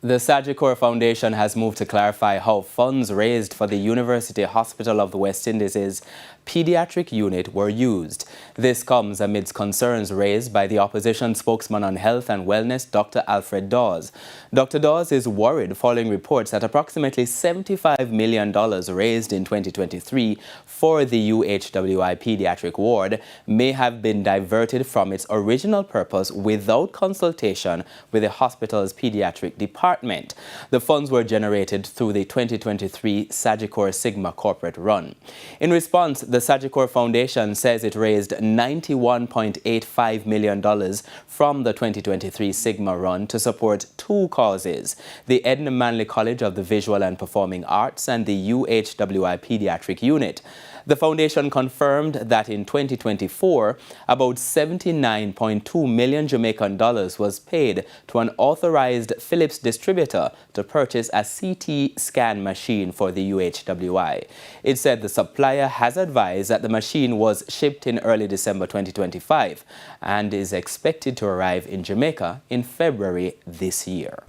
The Sagicor Foundation has moved to clarify how funds raised for the University Hospital of the West Indies' Pediatric unit were used. This comes amidst concerns raised by the opposition spokesman on health and wellness, Dr. Alfred Dawes. Dr. Dawes is worried following reports that approximately $75 million raised in 2023 for the UHWI pediatric ward may have been diverted from its original purpose without consultation with the hospital's pediatric department. The funds were generated through the 2023 Sagicor Sigma corporate run. In response, the Sagicor Foundation says it raised $91.85 million from the 2023 Sigma run to support two causes: the Edna Manley College of the Visual and Performing Arts and the UHWI Pediatric Unit. The foundation confirmed that in 2024, about $79.2 million Jamaican dollars was paid to an authorized Philips distributor to purchase a CT scan machine for the UHWI. It said the supplier has advised that the machine was shipped in early December 2025 and is expected to arrive in Jamaica in February this year.